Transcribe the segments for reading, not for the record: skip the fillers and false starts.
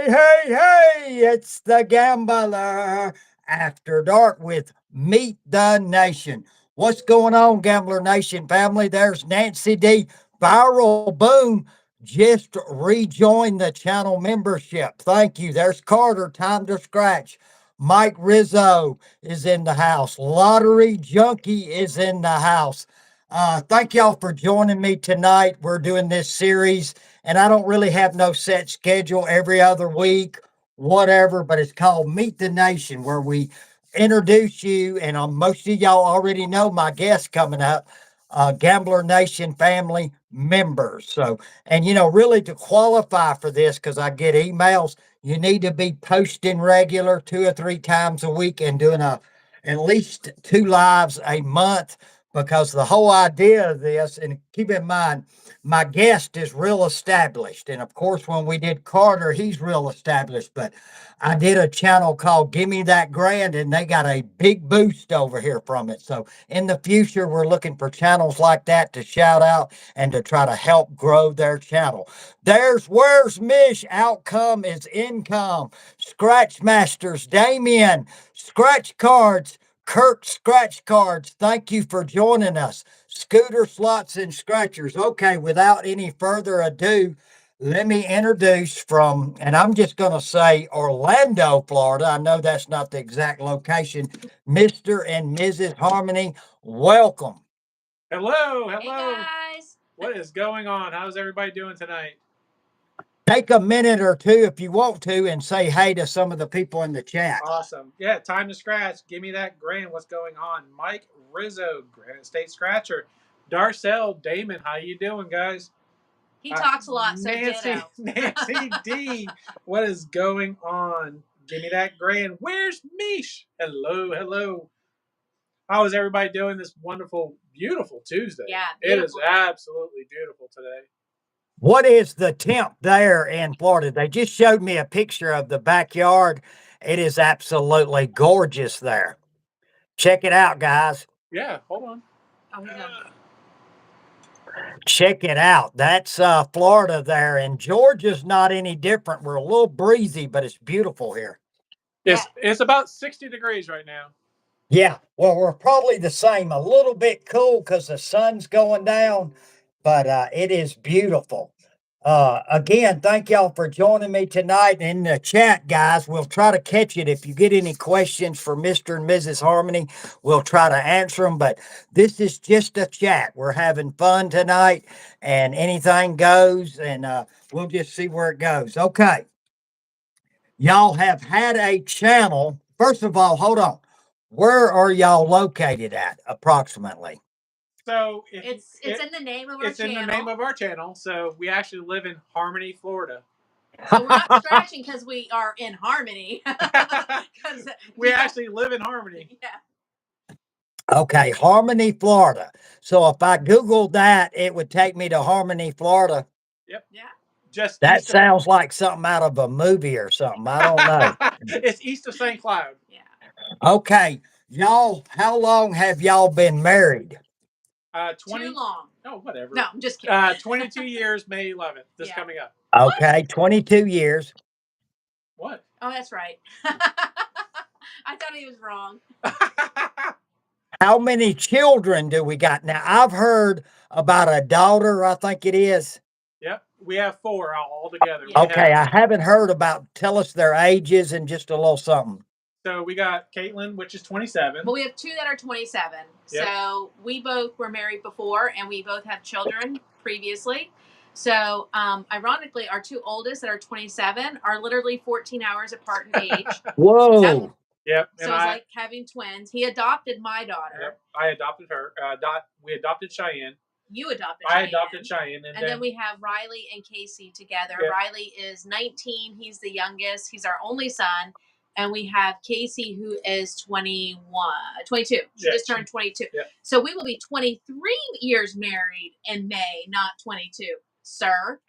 Hey, it's the Gambler After Dark with Meet the Nation. What's going on, Gambler Nation family? There's Nancy D. Viral Boom just rejoined the channel membership. Thank you. There's Carter, Time to Scratch. Mike Rizzo is in the house. Lottery Junkie is in the house. Thank y'all for joining me tonight. We're doing this series and I don't really have no set schedule every other week, whatever, but it's called Meet the Nation, where we introduce you, and most of y'all already know my guest coming up, Gambler Nation family members. So, and really to qualify for this, because I get emails, you need to be posting regular 2 or 3 times a week and doing at least 2 lives a month, because the whole idea of this, and keep in mind, my guest is real established. And of course, when we did Carter, he's real established. But I did a channel called Gimme That Grand, and they got a big boost over here from it. So in the future, we're looking for channels like that to shout out and to try to help grow their channel. Where's Mish? Outcome is income. Scratch Masters, Damien, Scratch Cards, Kirk Scratch Cards, thank you for joining us. Scooter Slots and Scratchers. Okay, without any further ado, let me introduce and I'm just going to say Orlando, Florida. I know that's not the exact location. Mr. and Mrs. Harmony, welcome. Hello. Hey guys. What is going on? How's everybody doing tonight? Take a minute or two if you want to and say hey to some of the people in the chat. Awesome. Yeah, Time to Scratch. Give me that grand. What's going on? Mike Rizzo, Granite State Scratcher. Darcel, Damon, how you doing, guys? He talks a lot, so Nancy D, what is going on? Give me that grand. Where's Mish? Hello. How is everybody doing this wonderful, beautiful Tuesday? Yeah, it is absolutely beautiful today. What is the temp there in Florida? They just showed me a picture of the backyard. It is absolutely gorgeous there. Check it out, guys. Yeah, hold on. Check it out. That's Florida there, and Georgia's not any different. We're a little breezy, but it's beautiful here. It's about 60 degrees right now. Yeah, well, we're probably the same. A little bit cool because the sun's going down, but it is beautiful. Again, thank y'all for joining me tonight in the chat, guys. We'll try to catch it. If you get any questions for Mr. and Mrs. Harmony, we'll try to answer them. But this is just a chat. We're having fun tonight, and anything goes, and we'll just see where it goes. Okay. Y'all have had a channel. First of all, hold on. Where are y'all located at approximately? So it's in the name of our channel. It's in the name of our channel. So we actually live in Harmony, Florida. So we're not scratching because we are in Harmony. We actually live in Harmony. Yeah. Okay, Harmony, Florida. So if I Googled that, it would take me to Harmony, Florida. Yep. Yeah. That sounds like something out of a movie or something. I don't know. It's east of St. Cloud. Yeah. Okay, y'all, how long have y'all been married? 20. Too long. Oh, whatever. No, I'm just kidding. 22 years, May 11th. This coming up. Okay, 22 years. What? Oh, that's right. I thought he was wrong. How many children do we got now? I've heard about a daughter, I think it is. Yep, we have 4 all together. Yeah. Okay, I haven't heard about, tell us their ages and just a little something. So we got Caitlin, which is 27. Well, we have 2 that are 27. Yep. So we both were married before, and we both have children previously. So ironically, our 2 oldest that are 27 are literally 14 hours apart in age. Whoa. Yep. So it's like having twins. He adopted my daughter. Yep. I adopted her. We adopted Cheyenne. You adopted Cheyenne. I adopted Cheyenne. And then we have Riley and Casey together. Yep. Riley is 19. He's the youngest. He's our only son. And we have Casey, who is 22. She just turned 22. Yeah. So we will be 23 years married in May, not 22, sir.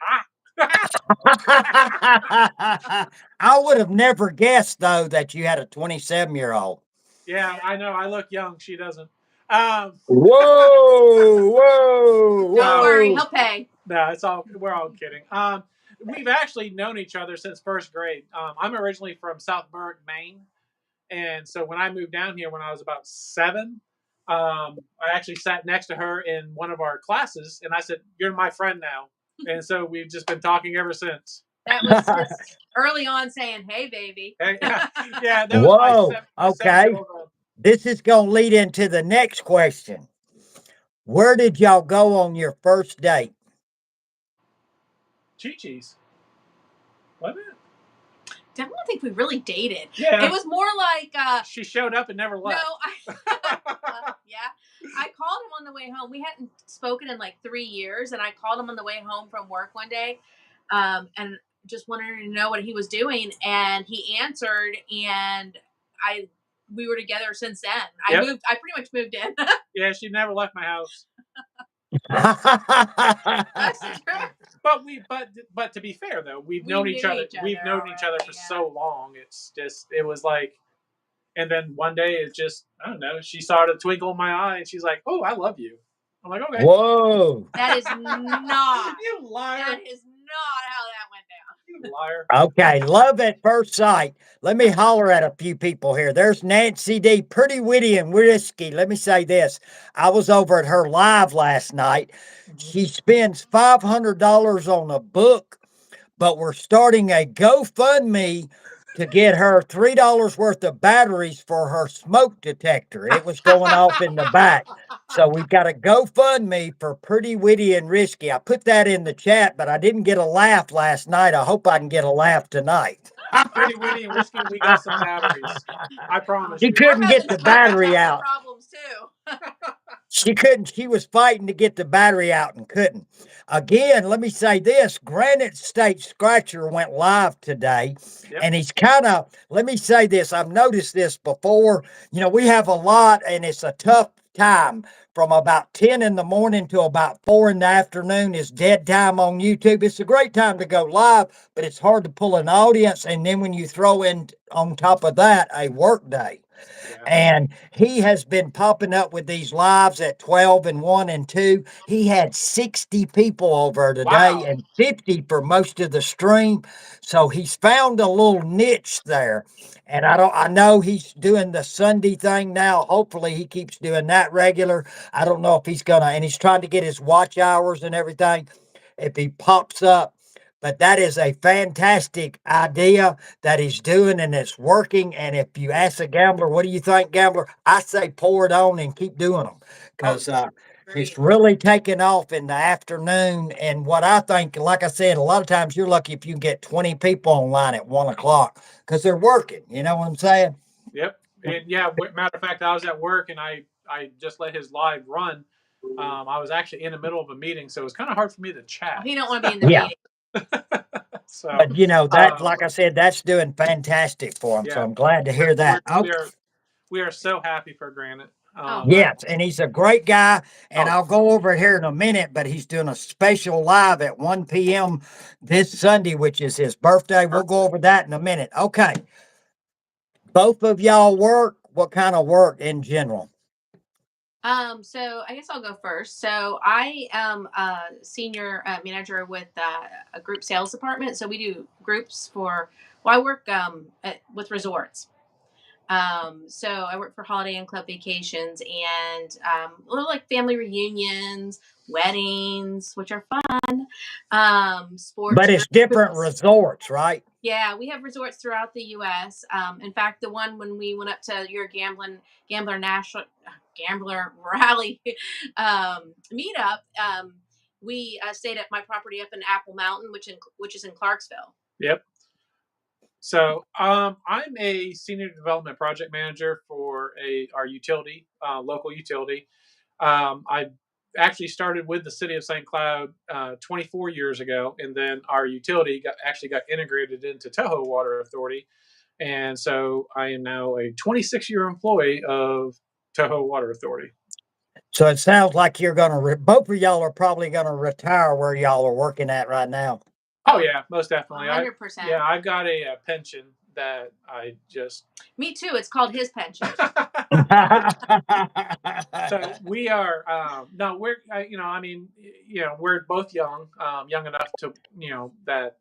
I would have never guessed, though, that you had a 27-year-old. Yeah, I know. I look young. She doesn't. Whoa. Don't worry. He'll pay. No, we're all kidding. We've actually known each other since first grade. I'm originally from South Berwick, Maine, and so when I moved down here when I was about 7, I actually sat next to her in one of our classes, and I said, "You're my friend now," and so we've just been talking ever since. That was just early on saying, "Hey, baby." Hey, yeah, that was Whoa. my Okay. 7-year-old. This is going to lead into the next question. Where did y'all go on your first date? Chi-Chi's. Wasn't it? I don't think we really dated. Yeah. It was more like she showed up and never left. No, yeah. I called him on the way home. We hadn't spoken in like 3 years, and I called him on the way home from work one day, and just wanted to know what he was doing. And he answered, and we were together since then. Yep. I pretty much moved in. Yeah, she never left my house. That's the truth. But to be fair though, we've known each other. We've known each other for so long. It's just it was like, and then one day it just I don't know. She saw the twinkle in my eye and she's like, "Oh, I love you." I'm like, "Okay." Whoa. That is not. You liar. That is not how that went down. You liar. Okay, love at first sight. Let me holler at a few people here. There's Nancy D, pretty witty and risky. Let me say this. I was over at her live last night. She spends $500 on a book, but we're starting a GoFundMe to get her $3 worth of batteries for her smoke detector. It was going off in the back. So we've got a GoFundMe for pretty witty and risky. I put that in the chat, but I didn't get a laugh last night. I hope I can get a laugh tonight. Pretty witty and risky. We got some batteries. I promise She you. couldn't get the battery out. Problems too. She couldn't. She was fighting to get the battery out and couldn't. Again, let me say this. Granite State Scratcher went live today. Yep. And he's kind of, let me say this. I've noticed this before. You know, we have a lot and it's a tough time from about 10 in the morning to about 4 in the afternoon is dead time on YouTube. It's a great time to go live, but it's hard to pull an audience. And then when you throw in on top of that, a work day. Yeah. And he has been popping up with these lives at 12 and 1 and 2. He had 60 people over today and 50 for most of the stream. So he's found a little niche there. And I know he's doing the Sunday thing now. Hopefully he keeps doing that regular. I don't know if he's gonna, and he's trying to get his watch hours and everything if he pops up. But that is a fantastic idea that he's doing and it's working. And if you ask a gambler, what do you think, gambler? I say pour it on and keep doing them because it's really taking off in the afternoon. And what I think, like I said, a lot of times you're lucky if you can get 20 people online at 1 o'clock because they're working. You know what I'm saying? Yep. And yeah, matter of fact, I was at work and I just let his live run. I was actually in the middle of a meeting, so it was kind of hard for me to chat. Well, he don't want to be in the meeting. So, but you know that, like I said, that's doing fantastic for him. Yeah, so I'm glad to hear that. We are so happy for Granite. Yes, and he's a great guy, and I'll go over here in a minute, but he's doing a special live at 1 p.m. this Sunday, which is his birthday. We'll go over that in a minute. Okay. Both of y'all work. What kind of work in general? So I guess I'll go first. So I am a senior manager with a group sales department. So we do groups I work with resorts. So I work for Holiday Inn Club Vacations and a little like family reunions, weddings, which are fun. Sports. But it's different resorts, right? Yeah, we have resorts throughout the U.S. In fact, the one when we went up to your Gambler Rally meetup, we stayed at my property up in Apple Mountain, which is in Clarksville. Yep. So I'm a senior development project manager for our utility, local utility. I actually started with the city of St. Cloud 24 years ago, and then our utility got integrated into Toho Water Authority, and so I am now a 26-year employee of Toho Water Authority. So it sounds like you're going to, both of y'all are probably going to retire where y'all are working at right now. Oh yeah, most definitely. 100%. I've got a pension that I just. Me too. It's called his pension. So we are. No, we're. We're both young enough to that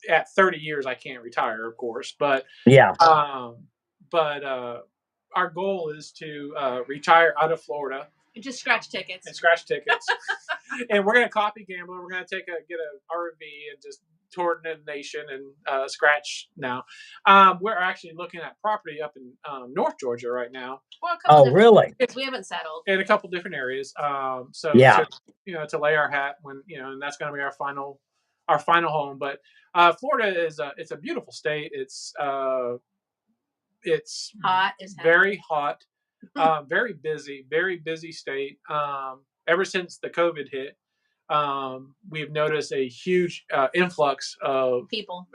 at 30 years, I can't retire, of course, Yeah. but our goal is to retire out of Florida And just scratch tickets. and scratch tickets. And we're gonna copy Gambler. We're gonna get a RV and just tour the nation and scratch now. We're actually looking at property up in North Georgia right now. Well, a couple Oh, really? we haven't settled. In a couple different areas. So Yeah. to lay our hat when and that's going to be our final home. But Florida is it's a beautiful state. It's hot as hell. Very hot, very busy state. Ever since the COVID hit, we've noticed a huge influx of people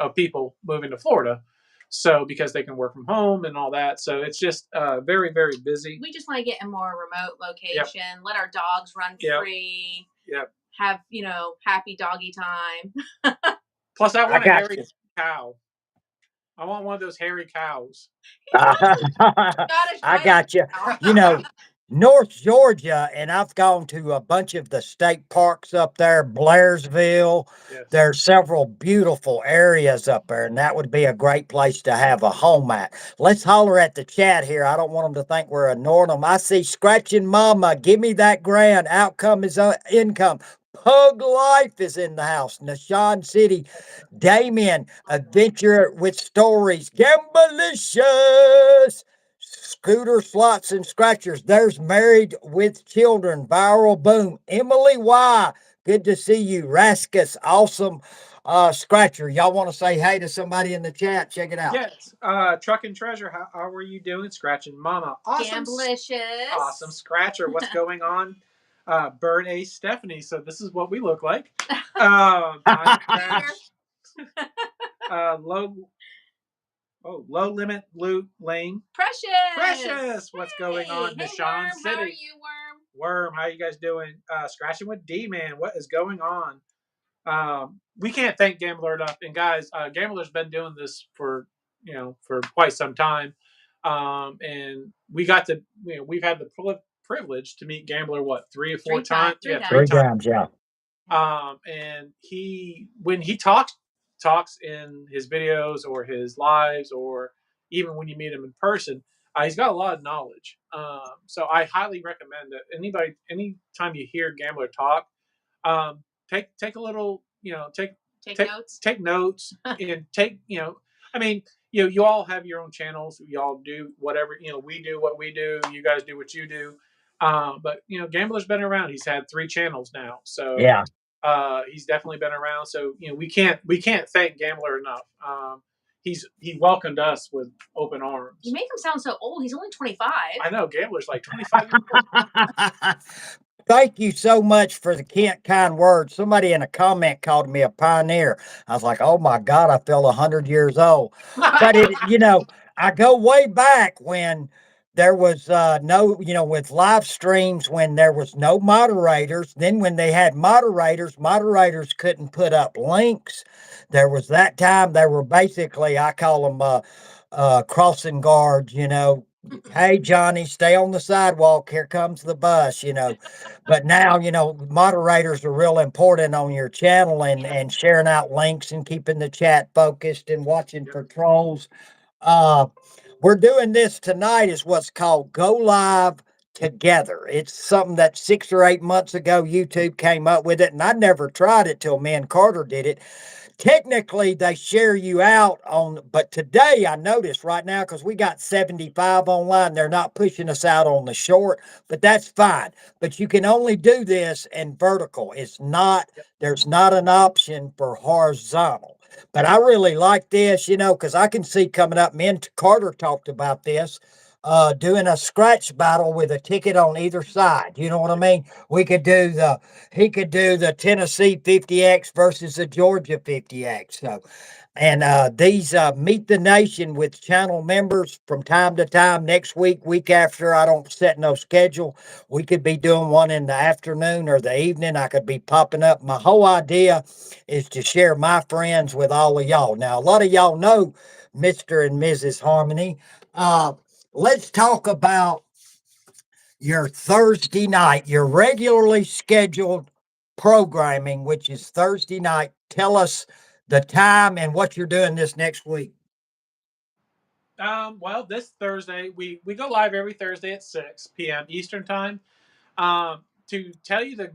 moving to Florida. So because they can work from home and all that, so it's just very busy. We just want to get in more remote location, let our dogs run free. Yep. Have happy doggy time. Plus, I want a hairy cow. I want one of those hairy cows. I got you. North Georgia, and I've gone to a bunch of the state parks up there, Blairsville. Yes. There's several beautiful areas up there, and that would be a great place to have a home at. Let's holler at the chat here. I don't want them to think we're ignoring them. I see Scratching Mama. Give me that grand. Outcome is income. Pug Life is in the house. Nashawn City. Damien, Adventure with Stories. Gamblicious. Scooter Slots and Scratchers. There's Married with Children. Viral Boom. Emily Y. Good to see you. Raskus. Awesome Scratcher. Y'all want to say hey to somebody in the chat? Check it out. Yes. Truck and Treasure. How are you doing? Scratching Mama. Awesome. Gamblicious. Awesome Scratcher. What's going on? Bird A Stephanie. So this is what we look like. Low limit loot lane. Precious. What's going on? Nashawn City. How are you, Worm, how you guys doing? Scratching with D-Man. What is going on? We can't thank Gambler enough. And guys, Gambler's been doing this for quite some time. And we've had the privilege to meet Gambler 3 or 4 times? Three times, yeah. And when he talks in his videos or his lives, or even when you meet him in person, he's got a lot of knowledge. So I highly recommend that anytime you hear Gambler talk, take a little, take notes and you all have your own channels. You all do whatever, we do what we do. You guys do what you do. But Gambler's been around. He's had 3 channels now. So yeah. He's definitely been around. So we can't thank Gambler enough. He welcomed us with open arms. You make him sound so old. He's only 25. I know. Gambler's like 25 years old. Thank you so much for the kind words. Somebody in a comment called me a pioneer. I was like, oh my God, I feel 100 years old. But I go way back when there was no, with live streams, when there was no moderators. Then when they had moderators couldn't put up links. There was that time they were basically, I call them crossing guards, Hey, Johnny, stay on the sidewalk. Here comes the bus, But now, moderators are real important on your channel and sharing out links and keeping the chat focused and watching for trolls. We're doing this tonight is what's called Go Live Together. It's something that 6 or 8 months ago, YouTube came up with it, and I never tried it till me and Carter did it. Technically, they share you out but today I noticed right now, because we got 75 online, they're not pushing us out on the short, but that's fine. But you can only do this in vertical. There's not an option for horizontal. But I really like this, because I can see coming up, me and Carter talked about this, doing a scratch battle with a ticket on either side. You know what I mean? He could do the Tennessee 50X versus the Georgia 50X. So, and these Meet the Nation with channel members from time to time. Next week after, I don't set no schedule. We could be doing one in the afternoon or the evening. I could be popping up. My whole idea is to share my friends with all of y'all. Now, a lot of y'all know Mr. and Mrs. Harmony. Let's talk about your Thursday night, your regularly scheduled programming, which is Thursday night. Tell us the time, and what you're doing this next week. Well, this Thursday we go live every Thursday at 6 p.m. Eastern time. To tell you the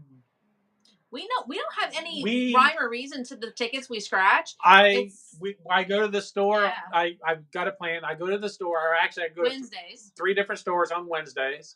we don't have any rhyme or reason to the tickets we scratch. I go to the store. Yeah. I've got a plan. I go to the store, or actually I go Wednesdays. to 3 different stores on Wednesdays.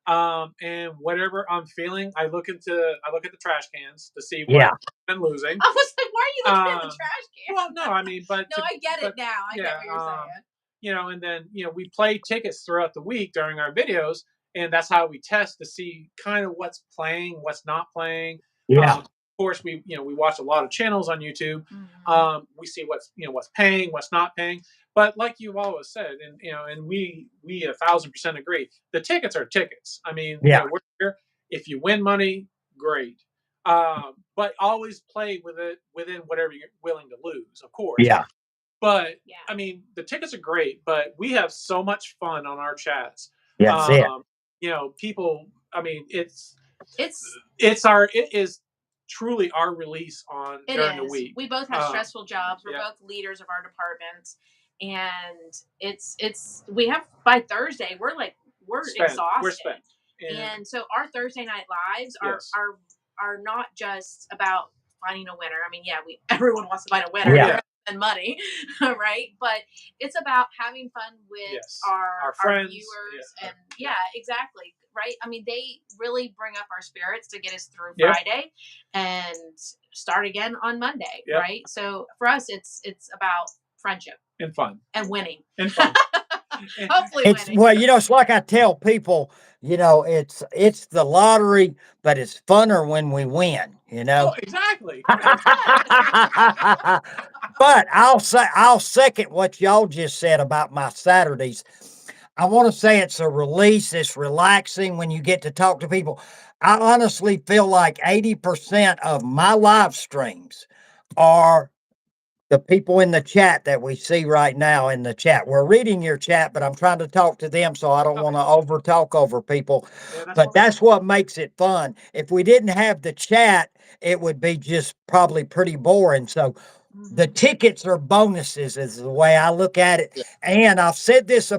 And whatever I'm feeling, I look at the trash cans to see what I've been losing. I was like, why are you looking at the trash can? Well, no, I mean, but no, I get it now. I get what you're saying. You know, and then we play tickets throughout the week during our videos, and that's how we test to see kind of what's playing, what's not playing. Yeah. Of course, we watch a lot of channels on YouTube. Mm-hmm. We see what's paying, what's not paying. But like you've always said, and we 1,000% agree. The tickets are tickets. I mean, we're here. If you win money, great. But always play within whatever you're willing to lose, of course. Yeah. But I mean, the tickets are great, but we have so much fun on our chats. That's it. People. I mean, it is truly our release during the week. We both have stressful jobs. We're both leaders of our departments, and we have by Thursday we're exhausted. We're spent. And so our Thursday night lives are not just about finding a winner. I mean, everyone wants to find a winner. Yeah. And money, right? But it's about having fun with our friends, viewers, and exactly, right? I mean, they really bring up our spirits to get us through Friday and start again on Monday, right? So for us, it's about friendship and fun and winning and fun. Hopefully, winning. Well, it's like I tell people, it's the lottery, but it's funner when we win. Oh, exactly. But I'll second what y'all just said about my Saturdays. I want to say it's a release. It's relaxing when you get to talk to people. I honestly feel like 80% of my live streams are the people in the chat that we see right now in the chat. We're reading your chat, but I'm trying to talk to them, so I don't want to over talk over people. But that's what makes it fun. If we didn't have the chat, it would be just probably pretty boring. So the tickets are bonuses is the way I look at it. And I've said this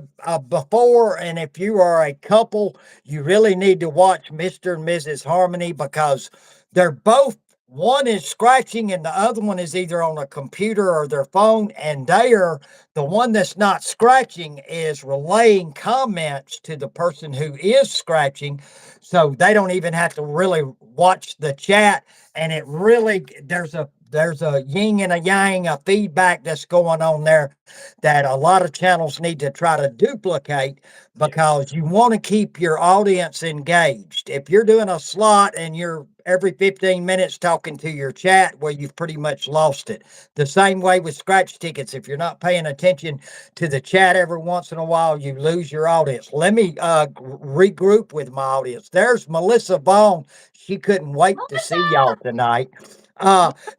before, and if you are a couple, you really need to watch Mr. and Mrs. Harmony, because they're both, one is scratching and the other one is either on a computer or their phone, and the one that's not scratching is relaying comments to the person who is scratching, so they don't even have to really watch the chat. And it really, there's a yin and a yang, a feedback that's going on there that a lot of channels need to try to duplicate, because you want to keep your audience engaged. If you're doing a slot and you're every 15 minutes talking to your chat, well, you've pretty much lost it. The same way with scratch tickets. If you're not paying attention to the chat every once in a while, you lose your audience. Let me regroup with my audience. There's Melissa Vaughn. She couldn't wait to see y'all tonight.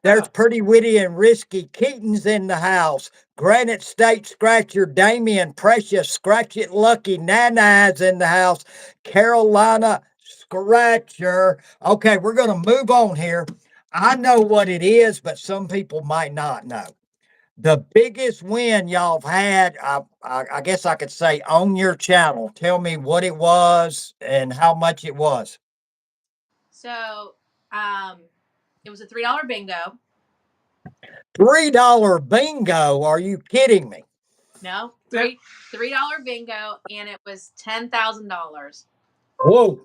There's Pretty Witty and Risky Keaton's in the house. Granite State Scratcher Damian Precious Scratch It Lucky Nana's in the house. Carolina Scratcher. Okay, we're going to move on here. I know what it is, but some people might not know. The biggest win y'all have had, I guess I could say, on your channel. Tell me what it was and how much it was. So, it was a $3 bingo. $3 bingo? Are you kidding me? No, $3 bingo, and it was $10,000. Whoa!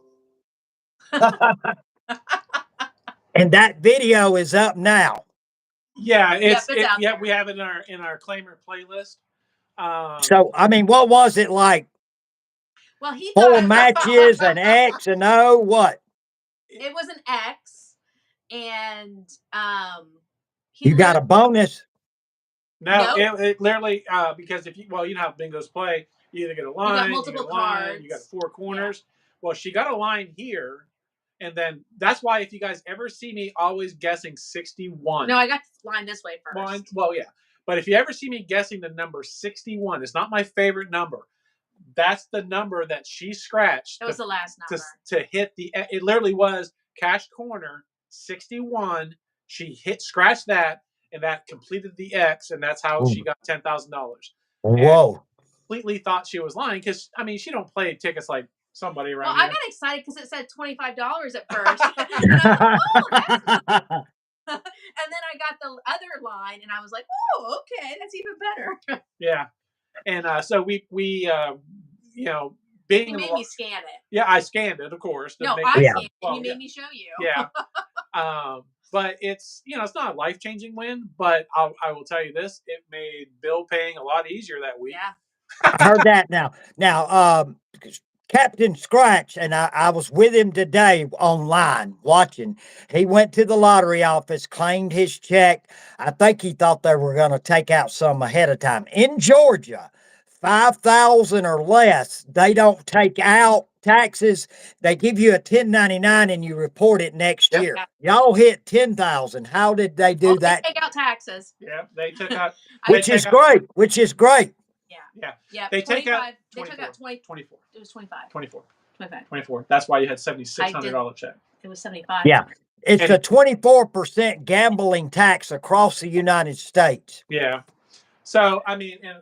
And that video is up now. Yeah, it's out there. We have it in our claimer playlist. So I mean, what was it like? Well, he 4 matches, an X, and O. What? It was an X, and you got a bonus. No, it literally because if you know how bingos play, you either get a line, you got multiple cards, you got 4 corners. Yeah. Well, she got a line here, and then that's why if you guys ever see me always guessing 61. No, I got the line this way first. Well, yeah, but if you ever see me guessing the number 61, it's not my favorite number. That's the number that she scratched. That was the last number to hit the. It literally was cash corner 61. She scratched that, and that completed the X, and that's how she got $10,000. Whoa. Completely thought she was lying because, I mean, she don't play tickets like somebody around Well, here. I got excited because it said $25 at first. And I was like, oh, that's nice. And then I got the other line, and I was like, oh, okay, that's even better. Yeah. And so we you know, being You made me scan it. Yeah, I scanned it, of course. No, I scanned it, and you made me show you. Yeah. But it's, you know, it's not a life-changing win, but I will tell you this, it made bill paying a lot easier that week. Yeah. I heard that now. Now, Captain Scratch, and I was with him today online watching. He went to the lottery office, claimed his check. I think he thought they were going to take out some ahead of time. In Georgia, 5,000 or less, they don't take out taxes. They give you a 1099 and you report it next year. Y'all hit 10,000. How did they do that? They take out taxes. Yeah, they took out which is great. Which is great. Yeah. They took out 24. They took out 24. It was 25. 24. 25. 24. That's why you had $7,600 check. It was 75. Yeah. It's a 24% gambling tax across the United States. Yeah. So, I mean, and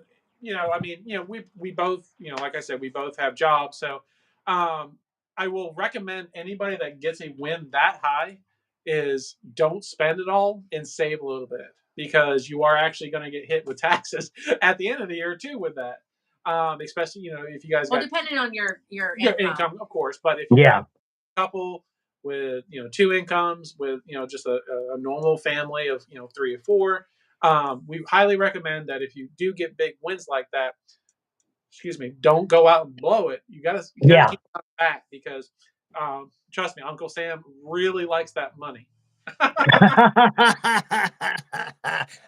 we both, like I said, we both have jobs. So, I will recommend anybody that gets a win that high is don't spend it all and save a little bit, because you are actually going to get hit with taxes at the end of the year too with that. Especially, if you guys depending on your income, of course. But if you have a couple with, 2 incomes, with, just a normal family of, 3 or 4, we highly recommend that if you do get big wins like that, don't go out and blow it. You gotta keep it back, because trust me, Uncle Sam really likes that money.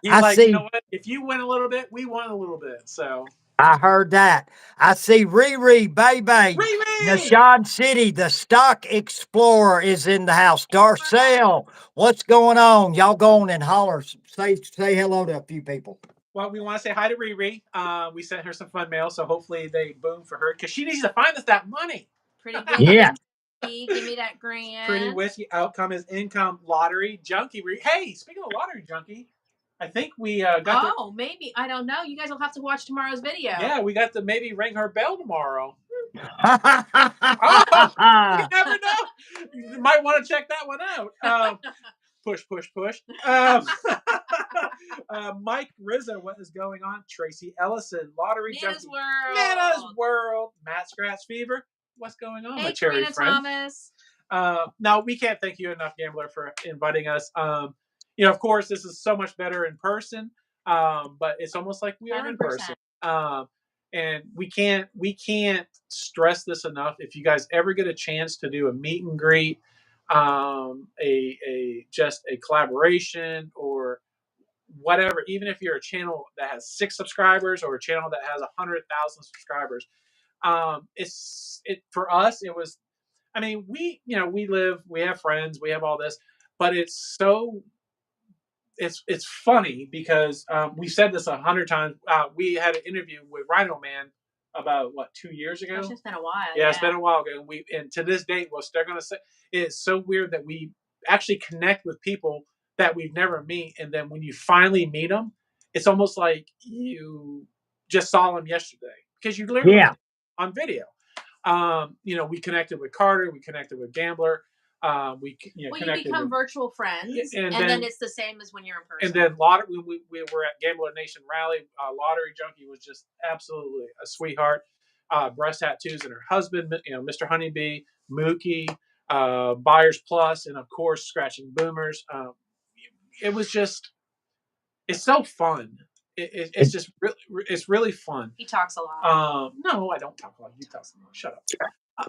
He's like, you know what? If you win a little bit, we won a little bit. So I heard that. I see Riri, baby. Nashawn City, the Stock Explorer is in the house. Darcel, what's going on? Y'all go on and holler. Say hello to a few people. Well, we want to say hi to Riri. We sent her some fun mail, so hopefully they boom for her, because she needs to find us that money. Pretty good. Give me that grand. Pretty Whiskey outcome is income lottery junkie. Hey, speaking of lottery junkie, I think we got. Maybe, I don't know. You guys will have to watch tomorrow's video. Yeah, we got to maybe ring her bell tomorrow. You never know. You might want to check that one out. Push. Mike Rizzo, what is going on? Tracy Ellison, lottery junkie. Nana's World. Matt Scratch Fever. What's going on, my cherry friend? Thomas. Now, we can't thank you enough, Gambler, for inviting us. Of course, this is so much better in person, but it's almost like we are in person. And we can't stress this enough. If you guys ever get a chance to do a meet and greet, just a collaboration or whatever, even if you're a channel that has 6 subscribers or a channel that has 100,000 subscribers, for us, it was, I mean, we have friends, we have all this, but it's funny because we said this 100 times. We had an interview with Rhino Man about 2 years ago. It's just been a while. Yeah, it's been a while ago. And to this date, what they're gonna say, it's so weird that we actually connect with people that we've never met, and then when you finally meet them, it's almost like you just saw them yesterday, because you literally on video. We connected with Carter, we connected with Gambler. You become virtual friends, and then it's the same as when you're in person. And then when we were at Gambler Nation Rally, Lottery Junkie was just absolutely a sweetheart. Breast tattoos, and her husband, Mr. Honeybee, Mookie, Buyers Plus, and of course Scratching Boomers. It was just, it's so fun. It's really fun. He talks a lot. No, I don't talk a lot. You talk a lot. Shut up.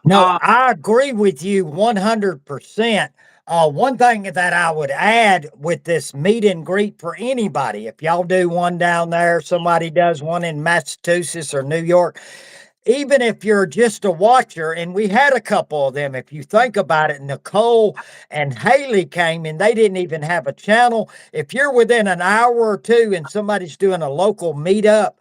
No, I agree with you 100%. One thing that I would add with this meet and greet for anybody, if y'all do one down there, somebody does one in Massachusetts or New York, even if you're just a watcher, and we had a couple of them, if you think about it, Nicole and Haley came and they didn't even have a channel. If you're within an hour or two and somebody's doing a local meetup,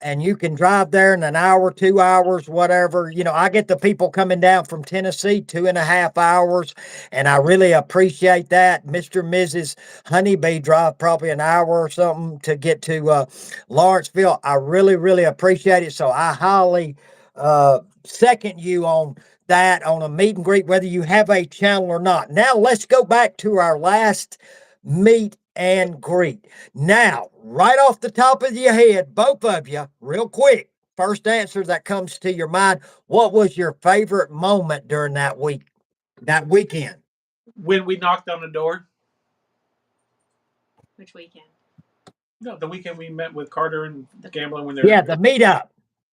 and you can drive there in an hour, 2 hours, whatever. I get the people coming down from Tennessee 2.5 hours, and I really appreciate that. Mr. and Mrs. Honeybee drive probably an hour or something to get to Lawrenceville. I really, really appreciate it. So I highly second you on that, on a meet and greet, whether you have a channel or not. Now let's go back to our last meet and greet. Now, right off the top of your head, both of you, real quick, first answer that comes to your mind, what was your favorite moment during that weekend? When we knocked on the door. Which weekend? No, the weekend we met with Carter and Gambler when they were the meetup.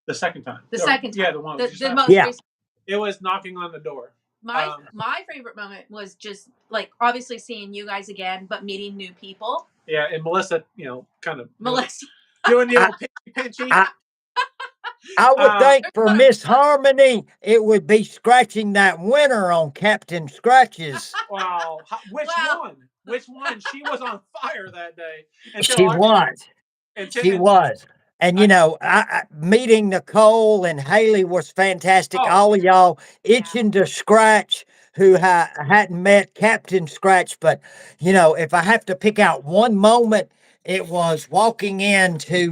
The second time. The second time. Yeah, the one. The most recent. It was knocking on the door. My favorite moment was just like obviously seeing you guys again, but meeting new people. Yeah, and Melissa, kind of Melissa doing the old pinchy. I would think for Miss Harmony, it would be scratching that winner on Captain Scratches. Wow. Which one? Which one? She was on fire that day. She was. And, meeting Nicole and Haley was fantastic. All of y'all itching to scratch who hadn't met Captain Scratch. But, if I have to pick out one moment, it was walking into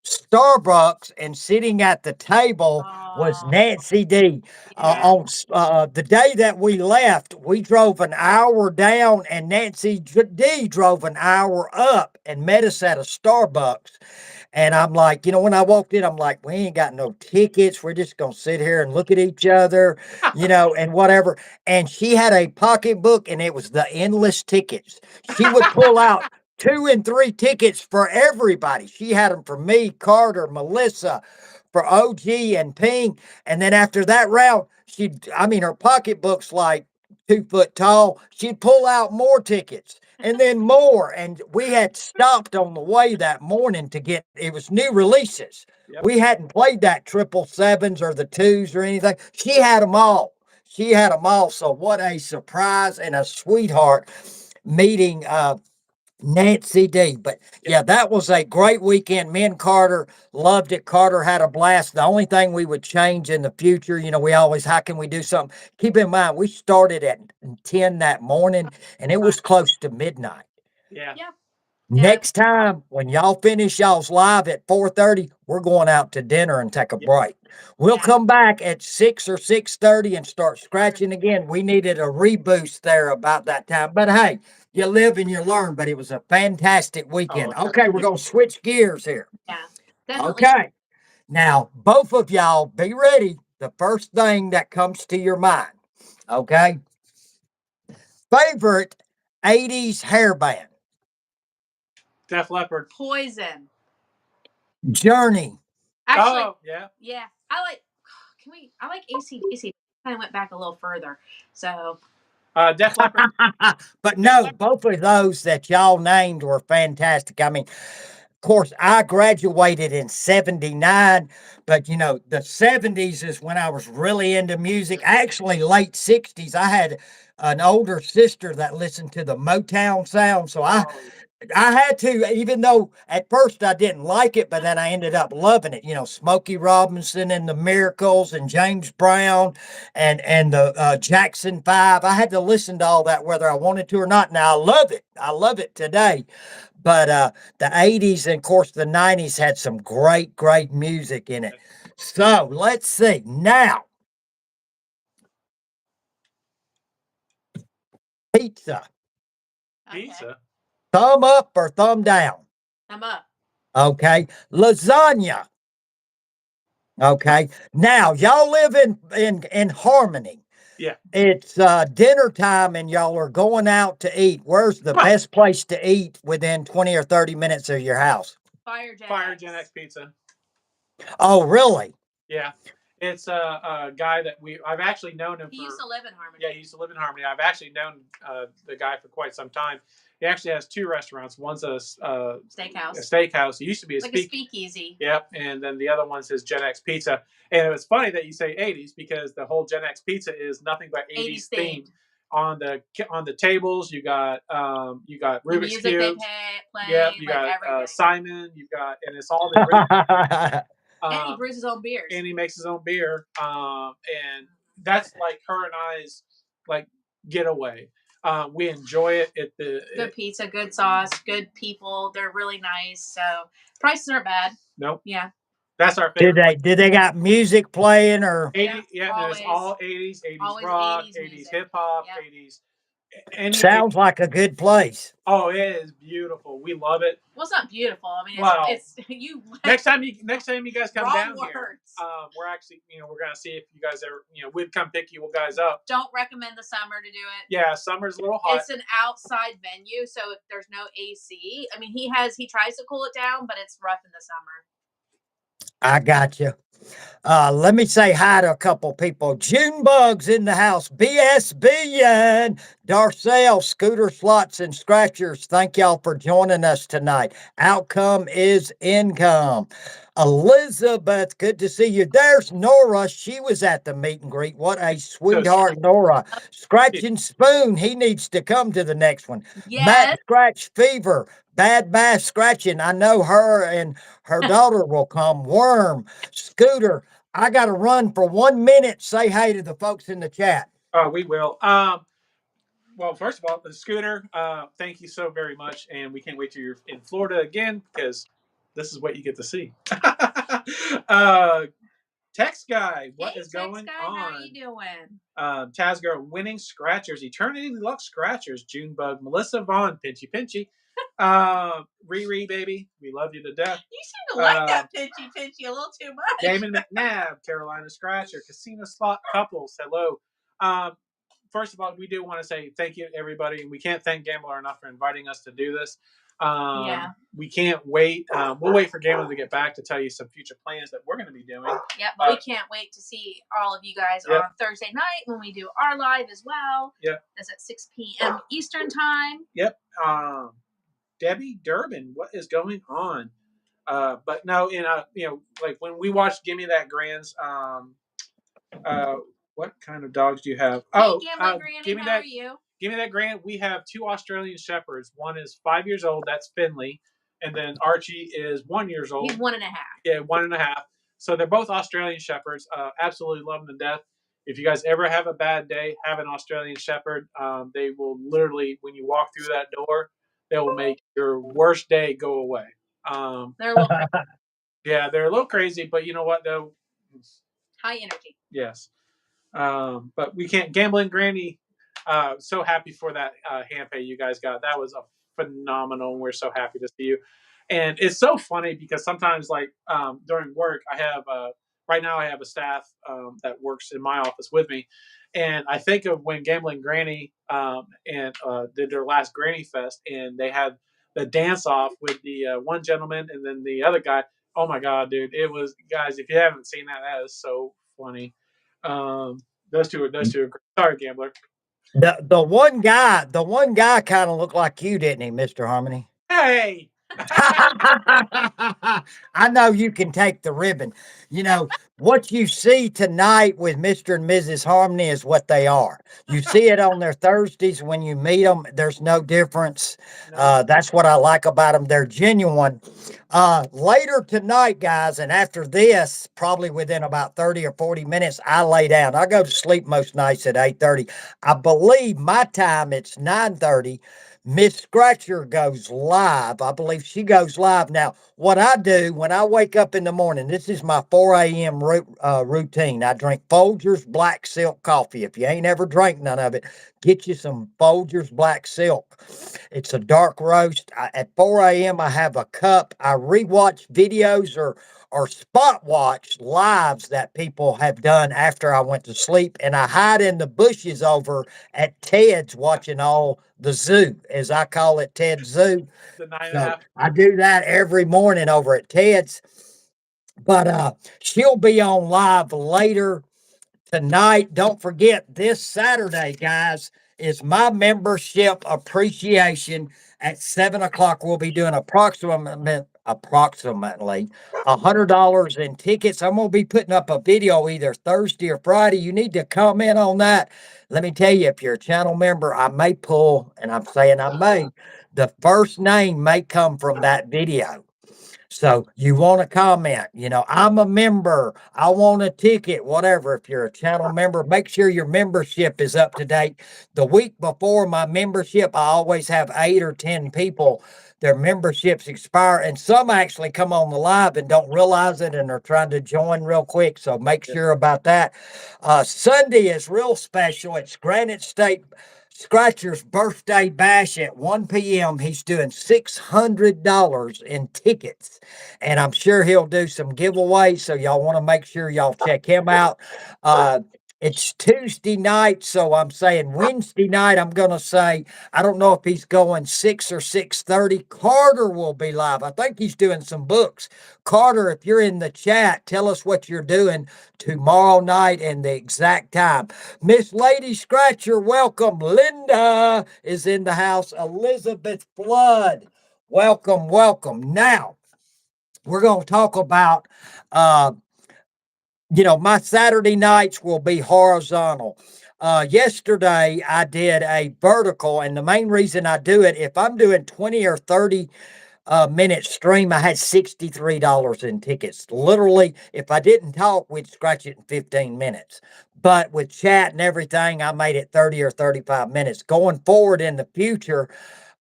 Starbucks and sitting at the table was Nancy D. On the day that we left, we drove an hour down and Nancy D drove an hour up and met us at a Starbucks. And I'm like, when I walked in, I'm like, we ain't got no tickets. We're just going to sit here and look at each other, and whatever. And she had a pocketbook and it was the endless tickets. She would pull out 2 and 3 tickets for everybody. She had them for me, Carter, Melissa, for OG and Ping. And then after that round, her pocketbook's like 2 foot tall. She'd pull out more tickets and then more. And we had stopped on the way that morning it was new releases. Yep. We hadn't played that 777s or the 2s or anything. She had them all. So what a surprise and a sweetheart meeting, Nancy D. But yeah, that was a great weekend. Me and Carter loved it. Carter had a blast. The only thing we would change in the future, we always, how can we do something? Keep in mind, we started at 10 that morning and it was close to midnight. Yeah. Next time, when y'all finish y'all's live at 4:30, we're going out to dinner and take a break. We'll come back at 6 or 6:30 and start scratching again. We needed a reboost there about that time. But hey, you live and you learn. But it was a fantastic weekend. Okay, we're going to switch gears here. Yeah, definitely. Okay. Now, both of y'all be ready. The first thing that comes to your mind. Okay. Favorite 80s hair band? Def Leppard. Poison. Journey. Actually, yeah. I like AC/DC. I went back a little further. So Def Leppard. But no, both of those that y'all named were fantastic. I mean, of course, I graduated in 79, but the 70s is when I was really into music. Actually, late 60s, I had an older sister that listened to the Motown sound. So I had to, even though at first I didn't like it, but then I ended up loving it. Smokey Robinson and the Miracles and James Brown and the Jackson 5. I had to listen to all that whether I wanted to or not. Now I love it. I love it today. But the 80s and, of course, the 90s had some great, great music in it. So let's see. Now, pizza. Pizza. Thumb up or thumb down? Thumb up. Okay. Lasagna. Okay. Now, y'all live in Harmony. Yeah. It's dinner time and y'all are going out to eat. Where's the best place to eat within 20 or 30 minutes of your house? Fire Gen X Pizza. Oh, really? Yeah. It's a guy that I've actually known him. He used to live in Harmony. Yeah, he used to live in Harmony. I've actually known the guy for quite some time. He actually has 2 restaurants. One's a steakhouse. He used to be a speakeasy. Yep. And then the other one's his Gen X Pizza. And it was funny that you say 80s because the whole Gen X Pizza is nothing but 80s themed. on the tables. You got The Rubik's music they cubes. play, Yep, you like got everything. Simon. You got, and it's all the great. And he brews his own beers. And he makes his own beer. And that's like her and I's like getaway. We enjoy it. Good pizza, good sauce, good people. They're really nice. So prices aren't bad. Nope. Yeah. That's our favorite. Did they got music playing or 80, yeah, always. there's all 80s, 80s Always rock, 80s 80s music. hip hop, Yep. 80s. Any sounds like a good place? Oh, it is beautiful. We love it. Well, it's not beautiful. I mean, Well, it's you. next time you guys come Wrong down words. here, we're actually we're gonna see if you guys ever we'd come pick you guys up. Don't recommend the summer to do it. Yeah, summer's a little hot. It's an outside venue, so if there's no AC, I mean, he tries to cool it down, but it's rough in the summer. I got you. Let me say hi to a couple people. Junebug's in the house. BSB and Darcel, Scooter Slots and Scratchers. Thank y'all for joining us tonight. Outcome is income. Elizabeth, good to see you. There's Nora. She was at the meet and greet. What a sweetheart, Nora. Scratch and Spoon. He needs to come to the next one. Yes. Matt Scratch Fever. Bad Bass Scratching. I know her and her daughter will come. Worm. Scooter. I got to run for 1 minute. Say hey to the folks in the chat. Oh, we will. Well, first of all, the Scooter, thank you so very much, and we can't wait till you're in Florida again because this is what you get to see. Text Guy, what is going on? How are you doing? Tazgar, winning scratchers, Eternity Luck Scratchers, Junebug, Melissa Vaughn, Pinchy, Riri, baby, we love you to death. You seem to like that Pinchy a little too much. Damon McNabb, Carolina Scratcher, Casino Slot Couples, hello. First of all, we do want to say thank you to everybody. We can't thank Gambler enough for inviting us to do this. We can't wait. We'll wait for Gambler to get back to tell you some future plans that we're going to be doing. Yep, but we can't wait to see all of you guys on Thursday night when we do our live as well. Yep. That's at 6 p.m. Eastern time. Yep. Debbie Durbin, what is going on? But no, like when we watched Gimme That Grand's, what kind of dogs do you have? Hey, Granny, how are you? Give Me That Grand. We have 2 Australian Shepherds. One is 5 years old. That's Finley. And then Archie is 1 year old. He's 1.5. Yeah, 1.5. So they're both Australian Shepherds. Absolutely love them to death. If you guys ever have a bad day, have an Australian Shepherd. They will literally, when you walk through that door, they will make your worst day go away. They're a little crazy. Yeah, they're a little crazy, but you know what, though? High energy. Yes. But we can't. Gambling Granny, so happy for that hand pay you guys got. That was a phenomenal. We're so happy to see you. And it's so funny because sometimes, like during work, I have right now I have a staff that works in my office with me, and I think of when Gambling Granny did their last Granny Fest, and they had the dance off with the one gentleman and then the other guy. Oh my God, dude! It was, guys. If you haven't seen that, that is so funny. Those two are great. Sorry, Gambler. The one guy kind of looked like you, didn't he, Mr. Harmony? Hey. I know you can take the ribbon. You know, what you see tonight with Mr. and Mrs. Harmony is what they are. You see it on their Thursdays when you meet them. There's no difference. That's what I like about them. They're genuine. Later tonight, guys, and after this, probably within about 30 or 40 minutes, I lay down. I go to sleep most nights at 8:30. I believe my time, it's 9:30. Miss Scratcher goes live. I believe she goes live. Now, what I do when I wake up in the morning, this is my 4 a.m. routine. I drink Folgers Black Silk coffee. If you ain't ever drank none of it, get you some Folgers Black Silk. It's a dark roast. At 4 a.m., I have a cup. I rewatch videos or spot watch lives that people have done after I went to sleep, and I hide in the bushes over at Ted's watching all the zoo, as I call it, Ted's Zoo. So I do that every morning over at Ted's. But she'll be on live later tonight. Don't forget, this Saturday, guys, is my membership appreciation at 7 o'clock. We'll be doing approximately $100 in tickets. I'm going to be putting up a video either Thursday or Friday. You need to comment on that. Let me tell you, if you're a channel member, I may pull, and I'm saying I may, the first name may come from that video. So you want to comment, I'm a member, I want a ticket, whatever. If you're a channel member, make sure your membership is up to date. The week before my membership, I always have 8 or 10 people. Their memberships expire, and some actually come on the live and don't realize it and are trying to join real quick. So make sure about that. Sunday is real special. It's Granite State Scratcher's birthday bash at 1 p.m. He's doing $600 in tickets, and I'm sure he'll do some giveaways. So y'all want to make sure y'all check him out. It's Tuesday night, so I'm saying Wednesday night. I'm gonna say I don't know if he's going 6 or 6:30. Carter will be live. I think he's doing some books. Carter, if you're in the chat, tell us what you're doing tomorrow night and the exact time. Miss Lady Scratcher, welcome. Linda is in the house. Elizabeth Flood, welcome, welcome. Now, we're going to talk about, my Saturday nights will be horizontal. Yesterday, I did a vertical, and the main reason I do it, if I'm doing 20 or 30 minute stream, I had $63 in tickets. Literally, if I didn't talk, we'd scratch it in 15 minutes. But with chat and everything, I made it 30 or 35 minutes. Going forward in the future,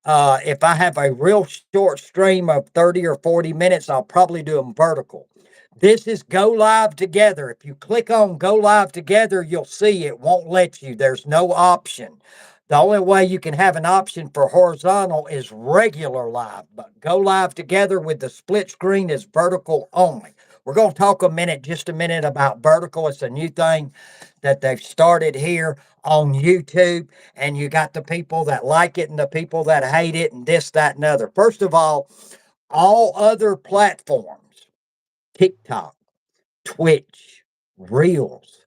if I have a real short stream of 30 or 40 minutes, I'll probably do them vertical. This is Go Live Together. If you click on Go Live Together, you'll see it won't let you. There's no option. The only way you can have an option for horizontal is regular live, but Go Live Together with the split screen is vertical only. We're going to talk just a minute about vertical. It's a new thing that they've started here on YouTube, and you got the people that like it and the people that hate it and this, that, and other. First of all other platforms, TikTok, Twitch, Reels,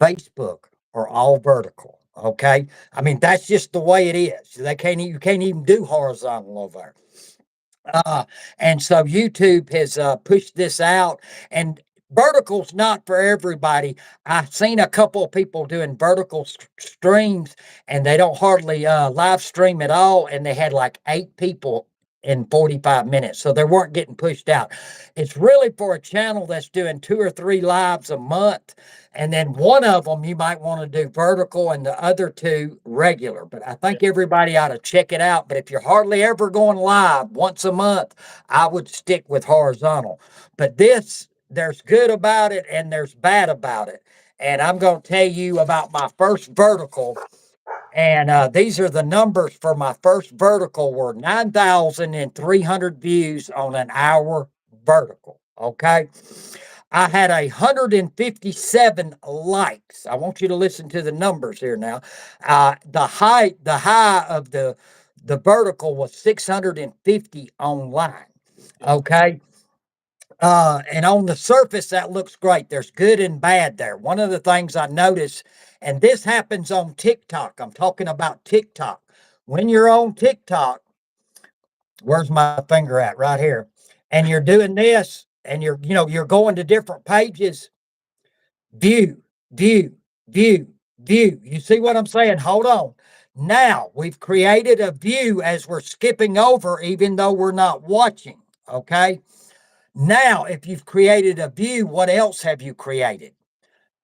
Facebook are all vertical. Okay. I mean, that's just the way it is. You can't even do horizontal over there. And so YouTube has pushed this out, and vertical's not for everybody. I've seen a couple of people doing vertical streams, and they don't hardly live stream at all, and they had like 8 people in 45 minutes, so they weren't getting pushed out. It's really for a channel that's doing 2 or 3 lives a month, and then one of them you might want to do vertical and the other 2 regular. But I think everybody ought to check it out. But if you're hardly ever going live once a month, I would stick with horizontal. But there's good about it and there's bad about it. And I'm going to tell you about my first vertical. And these are the numbers for my first vertical were 9,300 views on an hour vertical. Okay. I had 157 likes. I want you to listen to the numbers here now. The high of the vertical was 650 online. Okay. And on the surface, that looks great. There's good and bad there. One of the things I noticed, and this happens on TikTok. I'm talking about TikTok. When you're on TikTok, where's my finger at? Right here. And you're doing this, and you're going to different pages. View, view, view, view. You see what I'm saying? Hold on. Now we've created a view as we're skipping over, even though we're not watching. Okay. Now, if you've created a view, what else have you created?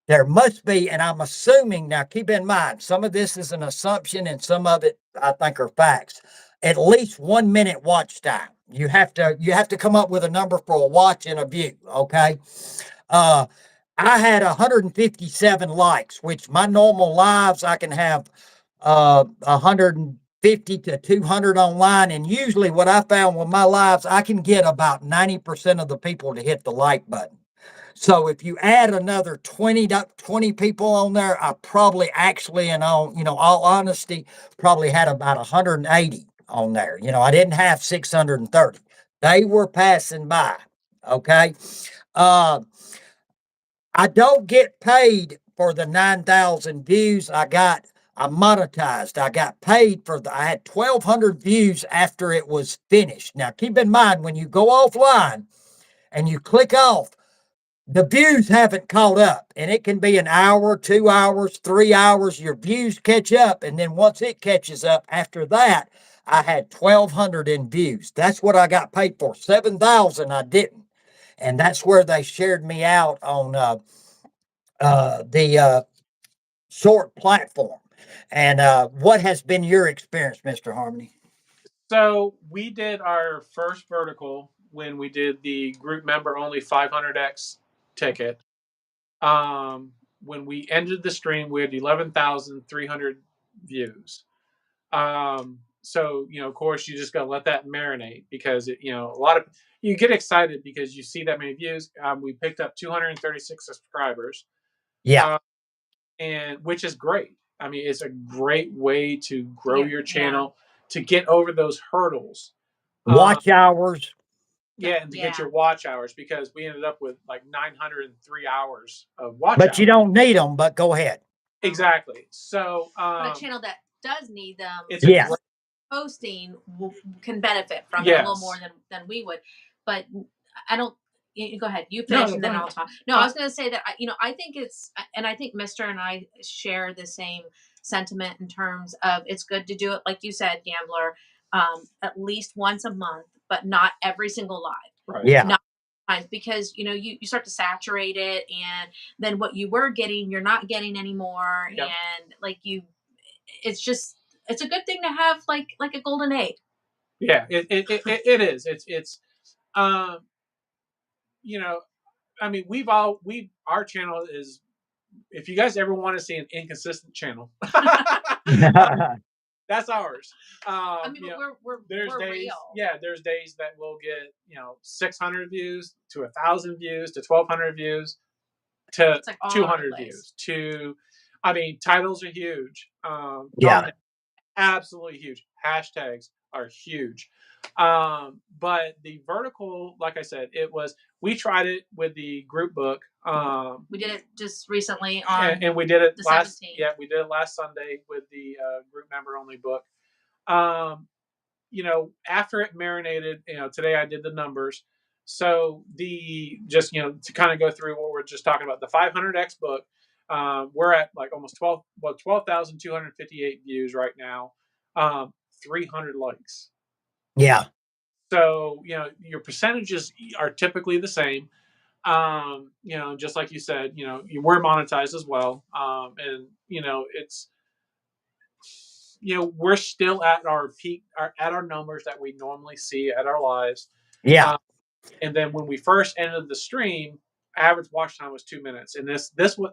There must be, and I'm assuming, now keep in mind, some of this is an assumption and some of it I think are facts. At least 1 minute watch time. You have to come up with a number for a watch and a view. Okay. I had 157 likes, which my normal lives I can have 150 to 200 online. And usually what I found with my lives, I can get about 90% of the people to hit the like button. So if you add another 20 people on there, I probably actually, in all honesty, probably had about 180 on there. I didn't have 630. They were passing by. Okay. I don't get paid for the 9,000 views. I got I monetized. I got paid I had 1,200 views after it was finished. Now, keep in mind, when you go offline and you click off, the views haven't caught up, and it can be an hour, 2 hours, 3 hours. Your views catch up, and then once it catches up, after that, I had 1,200 in views. That's what I got paid for. 7,000 I didn't, and that's where they shared me out on the short platform. And what has been your experience, Mr. Harmony? So we did our first vertical when we did the group member only 500x ticket. When we ended the stream, we had 11,300 views. So of course, you just got to let that marinate because a lot of you get excited because you see that many views. We picked up 236 subscribers. Yeah. And which is great. I mean, it's a great way to grow your channel, to get over those hurdles. Watch hours. Yeah, and to get your watch hours, because we ended up with like 903 hours of watch But hours. you don't need them, but go ahead. Exactly. So, but a channel that does need them, it's a great posting can benefit from it a little more than we would. But I don't. Go ahead. You finish, and then I'll talk. No, I was going to say that I think it's, and I think Mister and I share the same sentiment in terms of it's good to do it, like you said, Gambler, at least once a month, but not every single live. Right. Yeah. Not times, because you start to saturate it, and then what you were getting, you're not getting anymore, and it's a good thing to have like a golden egg. Yeah, it is. It's I mean, our channel is, if you guys ever want to see an inconsistent channel, that's ours. I mean, we're days, real. Yeah, there's days that we'll get 600 views to 1,000 views to 1,200 views to like 200 views to, I mean, titles are huge. Yeah. Absolutely huge. Hashtags are huge. But the vertical, like I said, we tried it with the group book. We did it just recently on, and we did it the last 17th. Yeah, we did it last Sunday with the group member only book. After it marinated, today I did the numbers. So to kind of go through what we're just talking about, the 500x book, we're at like almost 12,258 views right now, 300 likes. Yeah. So your percentages are typically the same. Just like you said, we're monetized as well, and it's we're still at our peak, at our numbers that we normally see at our lives. Yeah. And then when we first ended the stream, average watch time was 2 minutes. And this was,